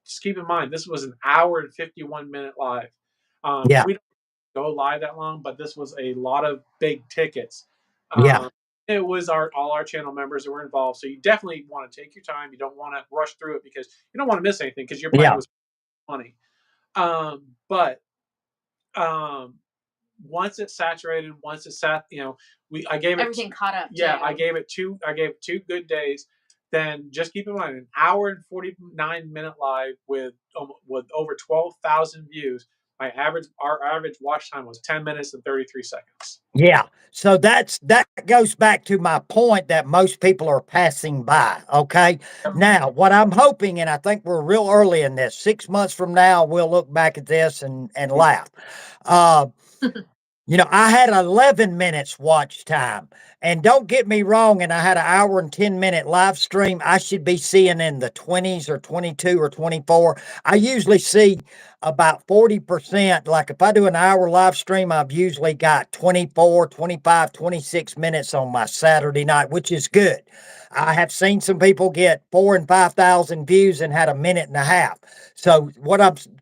just keep in mind, this was an hour and 51-minute live. Yeah. We don't go live that long, but this was a lot of big tickets. Yeah. It was all our channel members that were involved. So you definitely want to take your time. You don't want to rush through it because you don't want to miss anything, because your plan was money. But once it's saturated, I gave it everything caught up. Yeah, I gave it 2 good days. Then just keep in mind, an hour and 49-minute live with over 12,000 views. Our average watch time was 10 minutes and 33 seconds. Yeah. So that goes back to my point that most people are passing by. Okay. Now, what I'm hoping, and I think we're real early in this, 6 months from now, we'll look back at this and laugh. I had 11 minutes watch time, and don't get me wrong, and I had an hour and 10-minute live stream. I should be seeing in the 20s or 22 or 24. I usually see about 40%. Like if I do an hour live stream, I've usually got 24, 25, 26 minutes on my Saturday night, which is good. I have seen some people get 4,000 and 5,000 views and had a minute and a half. So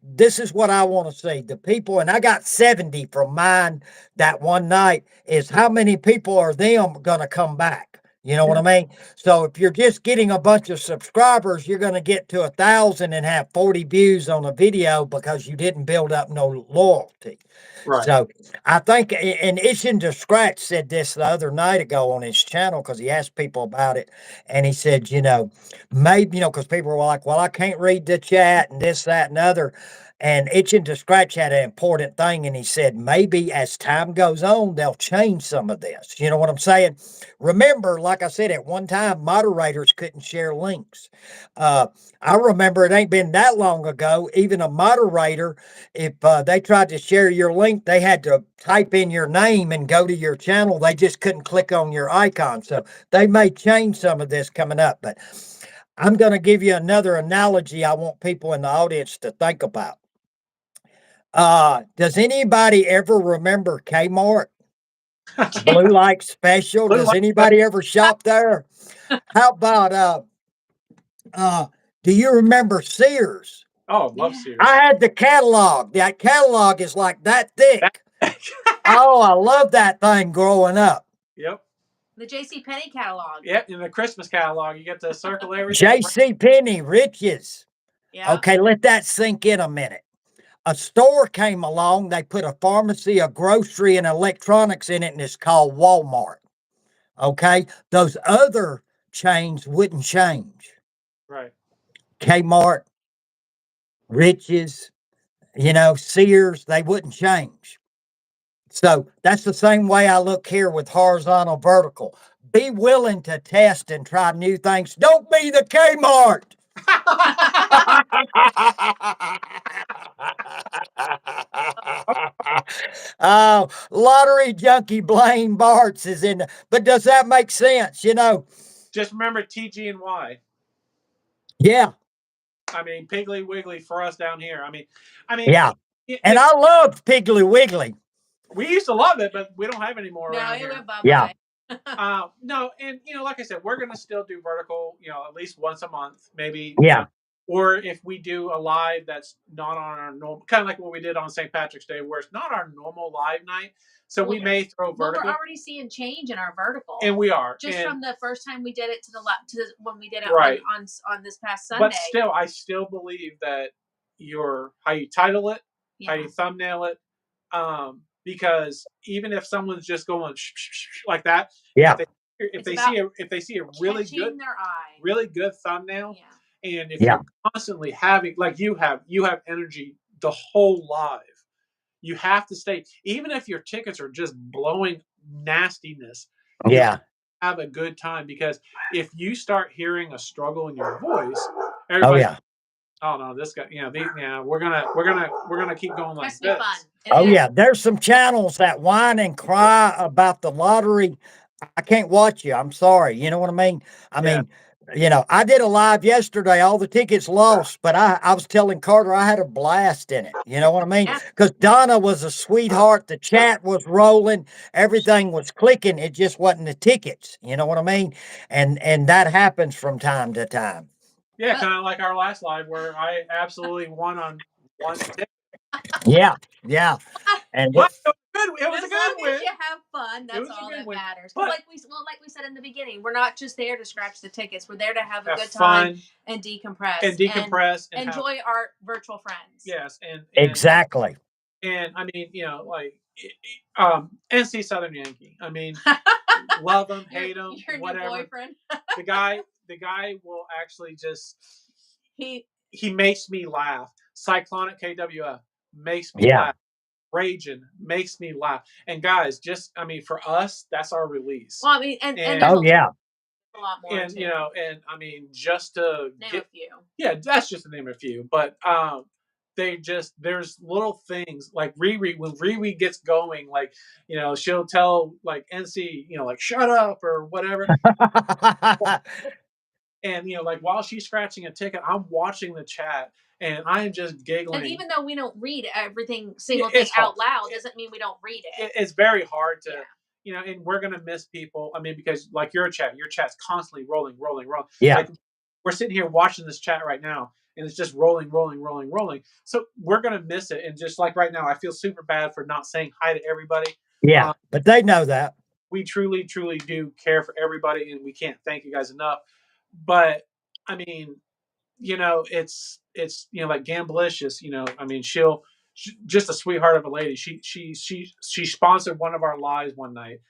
this is what I want to see. The people, and I got 70 from mine that one night, is how many people are them going to come back? You know what I mean? So if you're just getting a bunch of subscribers, you're going to get to 1,000 and have 40 views on a video because you didn't build up no loyalty. Right. So I think, and Itching to Scratch said this the other night ago on his channel, because he asked people about it. And he said, maybe, because people were like, well, I can't read the chat and this, that, and other. And Itching to Scratch had an important thing, and he said maybe as time goes on, they'll change some of this. You know what I'm saying? Remember, like I said, at one time, moderators couldn't share links. Uh, I remember it ain't been that long ago, even a moderator, if they tried to share your link, they had to type in your name and go to your channel. They just couldn't click on your icon. So they may change some of this coming up, but I'm going to give you another analogy I want people in the audience to think about. Does anybody ever remember Kmart? Blue Light Special? Blue Does light- anybody ever shop there? How about do you remember Sears? Oh, love Yeah. Sears. I had the catalog. That catalog is like that thick. That- Oh, I love that thing growing up. Yep. The J.C. Penney catalog. Yep. In the Christmas catalog, you get to circle everything. J.C. Penney, Riches. Yeah. Okay, let that sink in a minute. A store came along, they put a pharmacy, a grocery, and electronics in it, and it's called Walmart. Okay, those other chains wouldn't change. Right. Kmart, Riches, Sears, they wouldn't change. So that's the same way I look here with horizontal vertical. Be willing to test and try new things. Don't be the Kmart. Oh, lottery junkie Blaine Bartz is in. But does that make sense? Just remember TG and Y. Yeah, I mean, Piggly Wiggly for us down here. I mean, yeah. And I love Piggly Wiggly. we used to love it, but we don't have it anymore No, around it here. went bye Yeah. bye. No, and like I said, we're gonna still do vertical, at least once a month, maybe. Yeah. Or if we do a live that's not on our normal, kind of like what we did on St. Patrick's Day, where it's not our normal live night. So we may throw Well, vertical, we're already seeing change in our vertical, and we are just and, from the first time we did it when we did it Right. on this past Sunday. But still, I still believe that how you title it, how you thumbnail it, because even if someone's just going like that, Yeah. if they see a really catching good their eye. really good thumbnail, Yeah. and if Yeah. you're constantly having, like you have energy the whole live, you have to stay, even if your tickets are just blowing nastiness, you Yeah. have a good time, because if you start hearing a struggle in your voice, Oh, everybody's yeah. oh no, this guy, we're gonna keep going like Has to be fun. this. Oh, yeah. There's some channels that whine and cry about the lottery. I can't watch you. I'm sorry. You know what I mean? I Yeah. mean, I did a live yesterday, all the tickets lost, but I was telling Carter I had a blast in it. You know what I mean? Yeah. Because Donna was a sweetheart. The chat was rolling, everything was clicking. It just wasn't the tickets. You know what I mean? And that happens from time to time. Yeah, kind of like our last live where I absolutely won on one ticket. Yeah, yeah. And But it was As a good long win. as you have fun, that's was a all good that win. matters. But- Like we said in the beginning, we're not just there to scratch the tickets. We're there to have a Have good fun time and decompress and decompress and have, enjoy our virtual friends. yes, and exactly. And I mean, NC Southern Yankee. I mean, love him, hate him, Your whatever. new boyfriend. The guy will actually just he makes me laugh. Cyclonic KWF makes me Yeah. laugh. Raging makes me laugh. And guys, for us, that's our release. Well, I mean, and there's Oh, yeah. a lot more. And too. and I mean, just to Name get, a few. yeah, that's just to name a few. But there's little things like Riri, when Riri gets going, like, she'll tell like NC, like shut up or whatever. And like while she's scratching a ticket, I'm watching the chat and I am just giggling. And even though we don't read everything single It's thing out hard. loud, doesn't mean we don't read it. It's very hard to, and we're gonna miss people. I mean, because like your chat's constantly rolling. Yeah. Like we're sitting here watching this chat right now, and it's just rolling. So we're gonna miss it. And just like right now, I feel super bad for not saying hi to everybody. Yeah. But they know that. We truly, truly do care for everybody, and we can't thank you guys enough. But I mean, it's like Gamblicious. I mean, she's just a sweetheart of a lady. She sponsored one of our lives one night.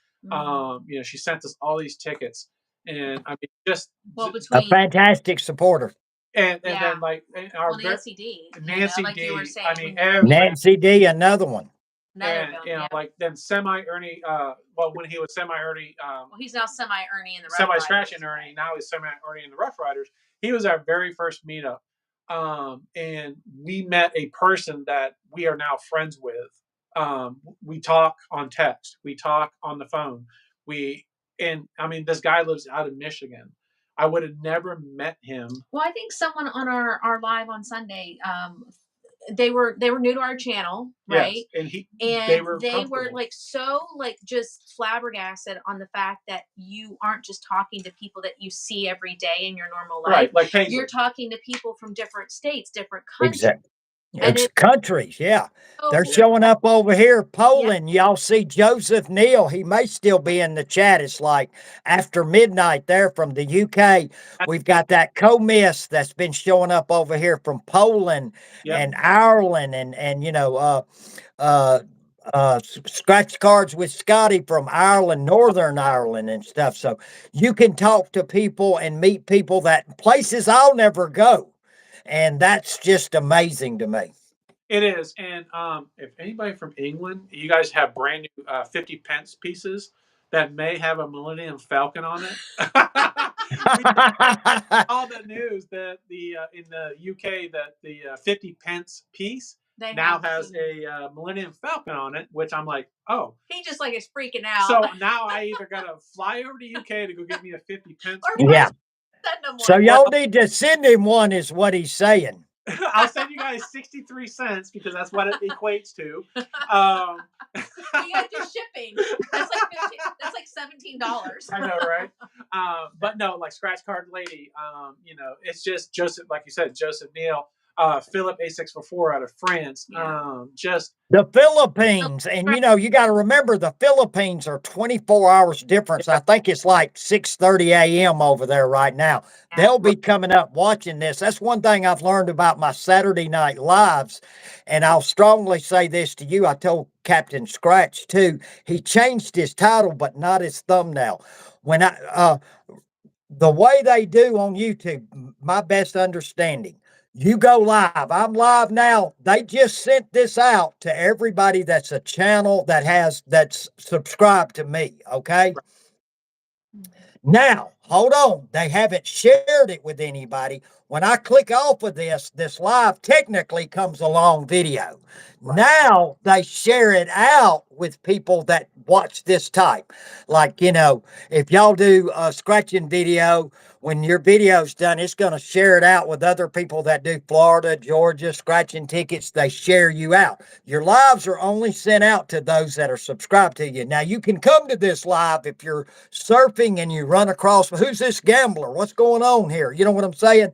She sent us all these tickets, and I mean, Well, A fantastic supporter. and then like our Nancy D. Nancy like D. You were saying, I mean, Nancy D, another one. Another and like then semi Ernie. Well, when he was semi Ernie, well, he's now semi Ernie in the Rough semi Riders. scratching Ernie. Now he's semi Ernie in the Rough Riders. He was our very first meetup, and we met a person that we are now friends with. We talk on text. We talk on the phone. And I mean, this guy lives out of Michigan. I would have never met him. Well, I think someone on our live on Sunday, they were new to our channel, right? Yes, and they were like so like just flabbergasted on the fact that you aren't just talking to people that you see every day in your normal life. Right, like Paisley. You're talking to people from different states, different countries. Exactly. It's countries, yeah. They're So showing up over here, Poland. Y'all see Joseph Neal. He may still be in the chat. It's like after midnight there from the UK. We've got that co-miss that's been showing up over here from Poland and Ireland and scratch cards with Scotty from Ireland, Northern Ireland and stuff. So you can talk to people and meet people that places I'll never go. And that's just amazing to me. It is. And if anybody from England, you guys have brand new 50 pence pieces that may have a Millennium Falcon on it. All the news that in the UK that the 50 pence piece now has a Millennium Falcon on it, which I'm like, oh. He just like is freaking out. So now I either gotta fly over to UK to go get me a 50 pence. Yeah. So y'all need to send him one, is what he's saying. I'll send you guys 63 cents because that's what it equates to. You guys do shipping. That's like $17. I know, right? But no, like Scratch Card Lady, it's just Joseph, like you said, Joseph Neal, Philip A644 out of France. Just the Philippines. And you got to remember the Philippines are 24 hours difference. I think it's like 6:30 a.m. over there right now. They'll be coming up watching this. That's one thing I've learned about my Saturday night lives. And I'll strongly say this to you. I told Captain Scratch too. He changed his title, but not his thumbnail. When the way they do on YouTube, my best understanding, you go live. I'm live now. They just sent this out to everybody that's a channel that's subscribed to me. Okay. Now, hold on. They haven't shared it with anybody. When I click off of this live technically comes a long video. Right. Now they share it out with people that watch this type. Like, if y'all do a scratching video, when your video's done, it's going to share it out with other people that do Florida, Georgia, scratching tickets. They share you out. Your lives are only sent out to those that are subscribed to you. Now, you can come to this live if you're surfing and you run across, who's this gambler? What's going on here? You know what I'm saying?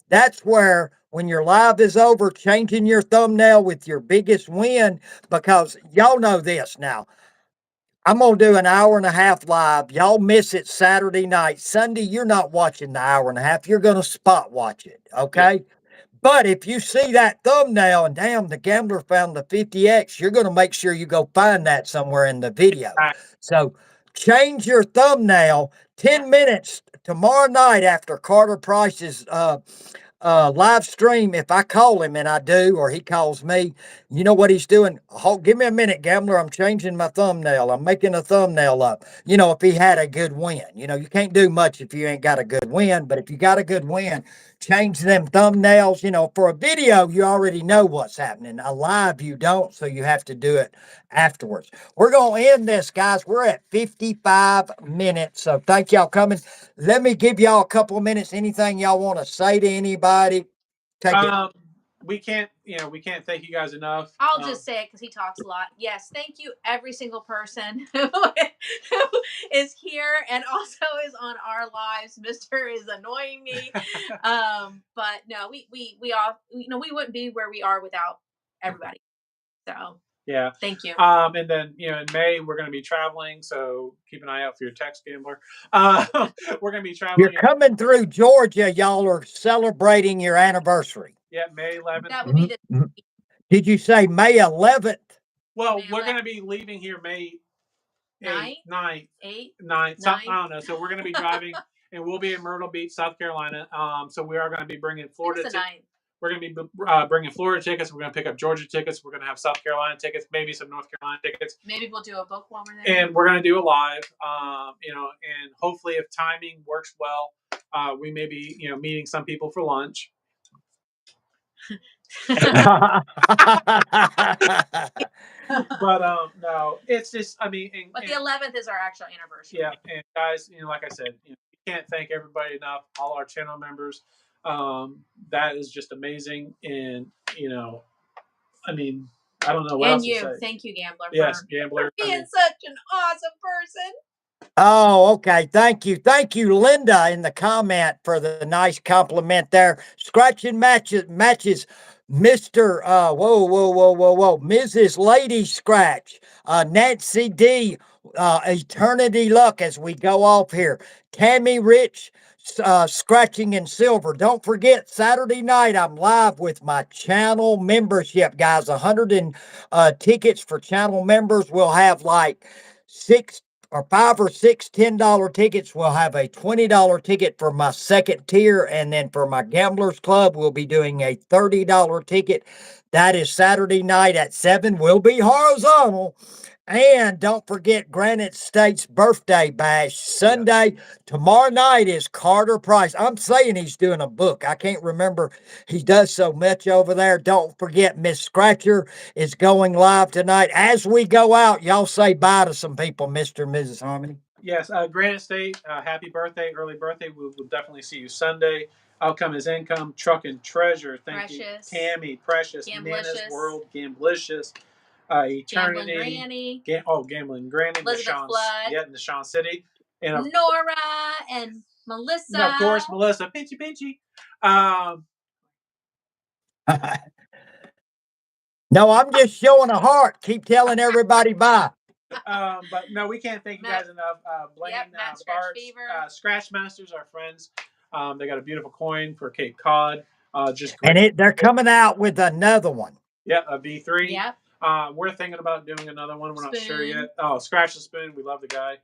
That's where, when your live is over, changing your thumbnail with your biggest win, because y'all know this now. I'm going to do an hour and a half live. Y'all miss it Saturday night. Sunday, you're not watching the hour and a half. You're going to spot watch it, okay? Yeah. But if you see that thumbnail and, damn, the gambler found the 50X, you're going to make sure you go find that somewhere in the video. Right. So change your thumbnail 10 minutes tomorrow night after Carter Price's live stream. If I call him, and I do, or he calls me, you know what he's doing? Give me a minute, gambler. I'm changing my thumbnail. I'm making a thumbnail up. If he had a good win, you can't do much if you ain't got a good win, but if you got a good win, change them thumbnails. For a video, you already know what's happening. A live, you don't, so you have to do it afterwards. We're going to end this, guys. We're at 55 minutes, so thank y'all coming. Let me give y'all a couple of minutes. Anything y'all want to say to anybody? Take it. We can't thank you guys enough. I'll just say it because he talks a lot. Yes, thank you every single person who is here and also is on our lives. Mr. is annoying me. But no, we all, we wouldn't be where we are without everybody. So yeah, thank you. And then in May we're going to be traveling, so keep an eye out for your text, gambler. We're going to be traveling. You're coming through Georgia. Y'all are celebrating your anniversary. Yeah, May 11th. That will be the. Did you say May 11th? Well, we're going to be leaving here May 9th. 8th, 9th, something, I don't know. So we're going to be driving and we'll be in Myrtle Beach, South Carolina. So we are going to be bringing Florida. We're going to be bringing Florida tickets. We're going to pick up Georgia tickets. We're going to have South Carolina tickets, maybe some North Carolina tickets. Maybe we'll do a book while we're there. And we're going to do a live, and hopefully if timing works well, we may be, meeting some people for lunch. But no, it's just, but the 11th is our actual anniversary. Yeah, and guys, like I said, we can't thank everybody enough. All our channel members, that is just amazing. And I don't know what else to say. Thank you, Gambler. Yes, Gambler, for being such an awesome person. Oh, okay. Thank you. Thank you, Linda, in the comment for the nice compliment there. Scratching matches Mr. Mrs. Lady Scratch, Nancy D, Eternity Luck as we go off here. Tammy Rich, Scratching in Silver. Don't forget, Saturday night, I'm live with my channel membership, guys. 100 tickets for channel members. We'll have like 5 or 6 $10 tickets. We'll have a $20 ticket for my second tier, and then for my Gamblers Club, we'll be doing a $30 ticket. That is Saturday night at 7. We'll be horizontal. And don't forget Granite State's birthday bash Sunday. Tomorrow night is Carter Price. I'm saying he's doing a book. I can't remember. He does so much over there. Don't forget Miss Scratcher is going live tonight. As we go out, y'all say bye to some people, Mr. and Mrs. Harmony. Yes, Granite State, happy birthday, early birthday. We'll definitely see you Sunday. Outcome is income, truck and treasure. Thank you, Tammy, Precious, Nana's World, Gamblicious. Eternity, Gambling Granny, Elizabeth Flood, Deshaun City, and Nora and Melissa. And of course, Melissa, Pinchy. No, I'm just showing a heart. Keep telling everybody bye. But no, we can't thank you guys enough. Blaine, Bart, Scratch Masters, our friends. They got a beautiful coin for Cape Cod. Just great. And they're coming out with another one. Yeah, a V3. Yep. We're thinking about doing another one. We're not sure yet. Oh, Scratch the Spoon. We love the guy.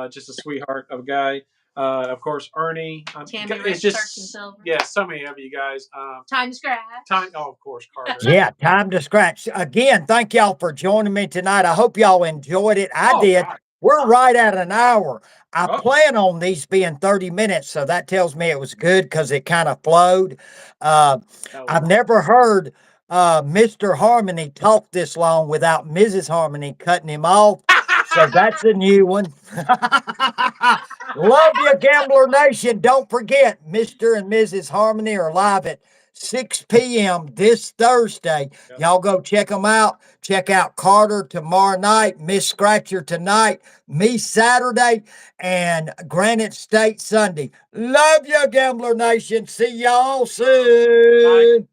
Just a sweetheart of a guy. Of course, Ernie. It's just so many of you guys. Time to Scratch. Of course, Carter. Yeah, Time to Scratch. Again, thank y'all for joining me tonight. I hope y'all enjoyed it. I did. God. We're right at an hour. I plan on these being 30 minutes, so that tells me it was good because it kind of flowed. I've never heard Mr. Harmony talk this long without Mrs. Harmony cutting him off. So that's a new one. Love you, Gambler Nation. Don't forget, Mr. and Mrs. Harmony are live at 6 p.m. this Thursday. Y'all go check them out. Check out Carter tomorrow night, Miss Scratcher tonight, me Saturday, and Granite State Sunday. Love you, Gambler Nation. See y'all soon. Bye.